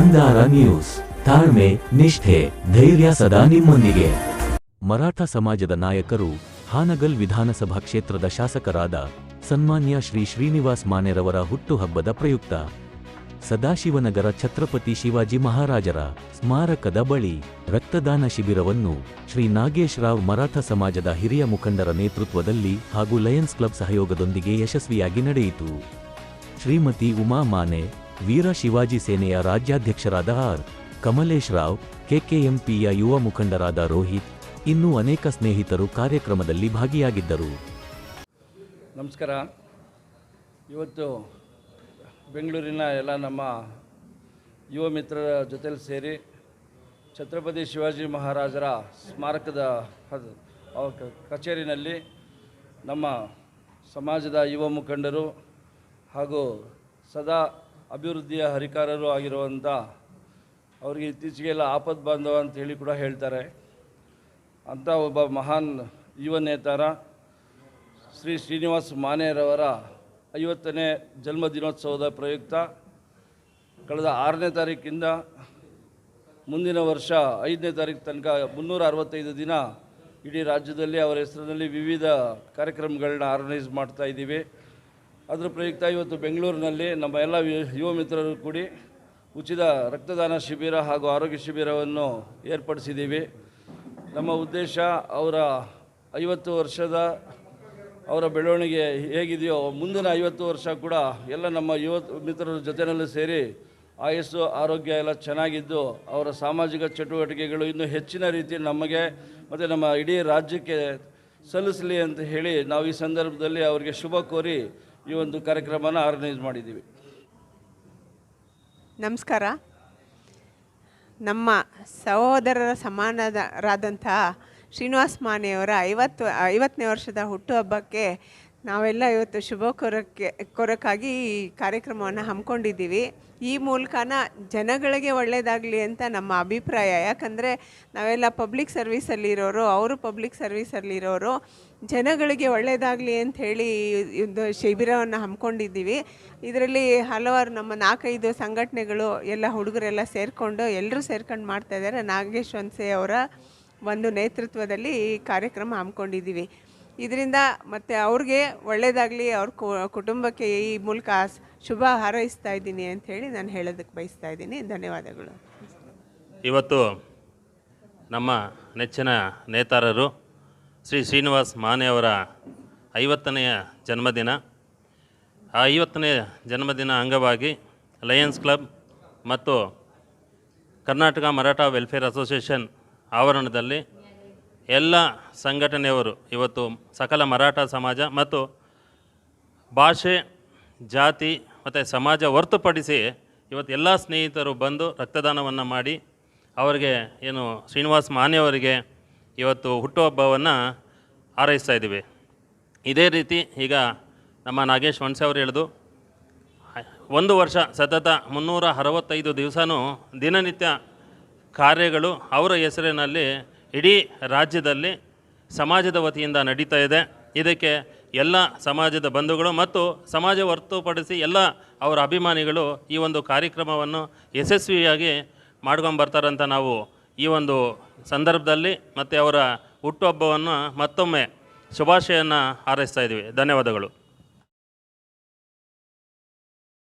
Mandara news, ತಾಳ್ಮೆ, ನಿಷ್ಠೆ, ಧೈರ್ಯ ಸದಾ ನಿಮ್ಮೊಂದಿಗೆ. ಮರಾಠ ಸಮಾಜದ ನಾಯಕರು, ಹಾನಗಲ್ ವಿಧಾನಸಭಾ ಕ್ಷೇತ್ರದ ಶಾಸಕರಾದ ಸನ್ಮಾನ್ಯ ಶ್ರೀ ಶ್ರೀನಿವಾಸ್ ಮಾನೆರವರ ಹುಟ್ಟುಹಬ್ಬದ ಪ್ರಯುಕ್ತ ಸದಾಶಿವನಗರ ಛತ್ರಪತಿ ಶಿವಾಜಿ ಮಹಾರಾಜರ ಸ್ಮಾರಕದ ಬಳಿ ರಕ್ತದಾನ ಶಿಬಿರವನ್ನು ಶ್ರೀ ನಾಗೇಶ್ ರಾವ್ ಮರಾಠ ಸಮಾಜದ ಹಿರಿಯ ಮುಖಂಡರ ನೇತೃತ್ವದಲ್ಲಿ ಹಾಗೂ ಲಯನ್ಸ್ ಕ್ಲಬ್ ಸಹಯೋಗದೊಂದಿಗೆ ಯಶಸ್ವಿಯಾಗಿ ನಡೆಯಿತು. ಶ್ರೀಮತಿ ಉಮಾ ಮಾನೆ, ವೀರ ಶಿವಾಜಿ ಸೇನೆಯ ರಾಜ್ಯಾಧ್ಯಕ್ಷರಾದ ಆರ್. ಕಮಲೇಶ್ ರಾವ್, ಕೆಕೆಎಂಪಿಯ ಯುವ ಮುಖಂಡರಾದ ರೋಹಿತ್, ಇನ್ನೂ ಅನೇಕ ಸ್ನೇಹಿತರು ಕಾರ್ಯಕ್ರಮದಲ್ಲಿ ಭಾಗಿಯಾಗಿದ್ದರು. ನಮಸ್ಕಾರ. ಇವತ್ತು ಬೆಂಗಳೂರಿನ ಎಲ್ಲ ನಮ್ಮ ಯುವ ಮಿತ್ರರ ಜೊತೆಲಿ ಸೇರಿ ಛತ್ರಪತಿ ಶಿವಾಜಿ ಮಹಾರಾಜರ ಸ್ಮಾರಕದ ಕಚೇರಿನಲ್ಲಿ ನಮ್ಮ ಸಮಾಜದ ಯುವ ಮುಖಂಡರು ಹಾಗೂ ಸದಾ ಅಭಿವೃದ್ಧಿಯ ಹರಿಕಾರರು ಆಗಿರುವಂಥ ಅವರಿಗೆ ಇತ್ತೀಚೆಗೆಲ್ಲ ಆಪದ್ ಬಾಂಧವ ಅಂತ ಹೇಳಿ ಕೂಡ ಹೇಳ್ತಾರೆ. ಅಂಥ ಒಬ್ಬ ಮಹಾನ್ ಯುವ ನೇತಾರ ಶ್ರೀ ಶ್ರೀನಿವಾಸ್ ಮಾನೆರವರ 50ನೇ ಜನ್ಮದಿನೋತ್ಸವದ ಪ್ರಯುಕ್ತ ಕಳೆದ 6ನೇ ತಾರೀಕಿಂದ ಮುಂದಿನ ವರ್ಷ 5ನೇ ತಾರೀಕು ತನಕ 365 ದಿನ ಇಡೀ ರಾಜ್ಯದಲ್ಲಿ ಅವರ ಹೆಸರಿನಲ್ಲಿ ವಿವಿಧ ಕಾರ್ಯಕ್ರಮಗಳನ್ನ ಆರ್ಗನೈಸ್ ಮಾಡ್ತಾ ಇದ್ದೀವಿ. ಅದರ ಪ್ರಯುಕ್ತ ಇವತ್ತು ಬೆಂಗಳೂರಿನಲ್ಲಿ ನಮ್ಮ ಎಲ್ಲ ಯುವ ಮಿತ್ರರು ಕೂಡಿ ಉಚಿತ ರಕ್ತದಾನ ಶಿಬಿರ ಹಾಗೂ ಆರೋಗ್ಯ ಶಿಬಿರವನ್ನು ಏರ್ಪಡಿಸಿದ್ದೀವಿ. ನಮ್ಮ ಉದ್ದೇಶ ಅವರ 50 ವರ್ಷದ ಅವರ ಬೆಳವಣಿಗೆ ಹೇಗಿದೆಯೋ ಮುಂದಿನ 50 ವರ್ಷ ಕೂಡ ಎಲ್ಲ ನಮ್ಮ ಯುವ ಮಿತ್ರರ ಜೊತೆಯಲ್ಲೂ ಸೇರಿ ಆಯಸ್ಸು ಆರೋಗ್ಯ ಎಲ್ಲ ಚೆನ್ನಾಗಿದ್ದು ಅವರ ಸಾಮಾಜಿಕ ಚಟುವಟಿಕೆಗಳು ಇನ್ನೂ ಹೆಚ್ಚಿನ ರೀತಿಯಲ್ಲಿ ನಮಗೆ ಮತ್ತು ನಮ್ಮ ಇಡೀ ರಾಜ್ಯಕ್ಕೆ ಸಲ್ಲಿಸಲಿ ಅಂತ ಹೇಳಿ ನಾವು ಈ ಸಂದರ್ಭದಲ್ಲಿ ಅವರಿಗೆ ಶುಭ ಕೋರಿ ಈ ಒಂದು ಕಾರ್ಯಕ್ರಮನ ಆರ್ಗನೈಸ್ ಮಾಡಿದ್ದೀವಿ. ನಮಸ್ಕಾರ. ನಮ್ಮ ಸಹೋದರರ ಸಮಾನರಾದಂತಹ ಶ್ರೀನಿವಾಸ್ ಮಾನೆಯವರ 50ನೇ ವರ್ಷದ ಹುಟ್ಟುಹಬ್ಬಕ್ಕೆ ನಾವೆಲ್ಲ ಇವತ್ತು ಶುಭ ಕೋರಕ್ಕಾಗಿ ಈ ಕಾರ್ಯಕ್ರಮವನ್ನು ಹಮ್ಮಿಕೊಂಡಿದ್ದೀವಿ. ಈ ಮೂಲಕನ ಜನಗಳಿಗೆ ಒಳ್ಳೆಯದಾಗಲಿ ಅಂತ ನಮ್ಮ ಅಭಿಪ್ರಾಯ. ಯಾಕಂದರೆ ನಾವೆಲ್ಲ ಪಬ್ಲಿಕ್ ಸರ್ವೀಸಲ್ಲಿರೋರು, ಅವರು ಪಬ್ಲಿಕ್ ಸರ್ವೀಸಲ್ಲಿರೋರು, ಜನಗಳಿಗೆ ಒಳ್ಳೆಯದಾಗಲಿ ಅಂಥೇಳಿ ಒಂದು ಶಿಬಿರವನ್ನು ಹಮ್ಮಿಕೊಂಡಿದ್ದೀವಿ. ಇದರಲ್ಲಿ ಹಲವಾರು ನಮ್ಮ 4-5 ಸಂಘಟನೆಗಳು ಎಲ್ಲ ಹುಡುಗರೆಲ್ಲ ಸೇರಿಕೊಂಡು ಎಲ್ಲರೂ ಸೇರ್ಕೊಂಡು ಮಾಡ್ತಾಯಿದ್ದಾರೆ. ನಾಗೇಶ್ ವಂಸೆ ಅವರ ಒಂದು ನೇತೃತ್ವದಲ್ಲಿ ಈ ಕಾರ್ಯಕ್ರಮ ಹಮ್ಮಿಕೊಂಡಿದ್ದೀವಿ. ಇದರಿಂದ ಮತ್ತು ಅವ್ರಿಗೆ ಒಳ್ಳೆಯದಾಗಲಿ, ಅವ್ರ ಕುಟುಂಬಕ್ಕೆ ಈ ಮೂಲಕ ಶುಭ ಹಾರೈಸ್ತಾ ಇದ್ದೀನಿ ಅಂಥೇಳಿ ನಾನು ಹೇಳೋದಕ್ಕೆ ಬಯಸ್ತಾ ಇದ್ದೀನಿ. ಧನ್ಯವಾದಗಳು. ಇವತ್ತು ನಮ್ಮ ನೆಚ್ಚಿನ ನೇತಾರರು ಶ್ರೀ ಶ್ರೀನಿವಾಸ್ ಮಾನೆಯವರ 50ನೆಯ ಜನ್ಮದಿನ. ಆ 50ನೇ ಜನ್ಮದಿನ ಅಂಗವಾಗಿ ಲಯನ್ಸ್ ಕ್ಲಬ್ ಮತ್ತು ಕರ್ನಾಟಕ ಮರಾಠ ವೆಲ್ಫೇರ್ ಅಸೋಸಿಯೇಷನ್ ಆವರಣದಲ್ಲಿ ಎಲ್ಲ ಸಂಘಟನೆಯವರು ಇವತ್ತು ಸಕಲ ಮರಾಠ ಸಮಾಜ ಮತ್ತು ಭಾಷೆ, ಜಾತಿ ಮತ್ತು ಸಮಾಜ ಹೊರತುಪಡಿಸಿ ಇವತ್ತು ಎಲ್ಲ ಸ್ನೇಹಿತರು ಬಂದು ರಕ್ತದಾನವನ್ನು ಮಾಡಿ ಅವರಿಗೆ ಏನು ಶ್ರೀನಿವಾಸ್ ಮಾನೆಯವರಿಗೆ ಇವತ್ತು ಹುಟ್ಟುಹಬ್ಬವನ್ನು ಹಾರೈಸ್ತಾ ಇದ್ದೀವಿ. ಇದೇ ರೀತಿ ಈಗ ನಮ್ಮ ನಾಗೇಶ್ ವಂಸೆ ಅವರು ಹೇಳಿದು 1 ವರ್ಷ ಸತತ 365 ದಿವಸನೂ ದಿನನಿತ್ಯ ಕಾರ್ಯಗಳು ಅವರ ಹೆಸರಿನಲ್ಲಿ ಇಡೀ ರಾಜ್ಯದಲ್ಲಿ ಸಮಾಜದ ವತಿಯಿಂದ ನಡೀತಾ ಇದೆ. ಇದಕ್ಕೆ ಎಲ್ಲ ಸಮಾಜದ ಬಂಧುಗಳು ಮತ್ತು ಸಮಾಜ ಹೊರತುಪಡಿಸಿ ಎಲ್ಲ ಅವರ ಅಭಿಮಾನಿಗಳು ಈ ಒಂದು ಕಾರ್ಯಕ್ರಮವನ್ನು ಯಶಸ್ವಿಯಾಗಿ ಮಾಡ್ಕೊಂಬರ್ತಾರಂತ ನಾವು ಈ ಒಂದು ಸಂದರ್ಭದಲ್ಲಿ ಮತ್ತು ಅವರ ಹುಟ್ಟುಹಬ್ಬವನ್ನು ಮತ್ತೊಮ್ಮೆ ಶುಭಾಶಯನ್ನು ಹಾರೈಸ್ತಾ ಇದ್ದೀವಿ. ಧನ್ಯವಾದಗಳು.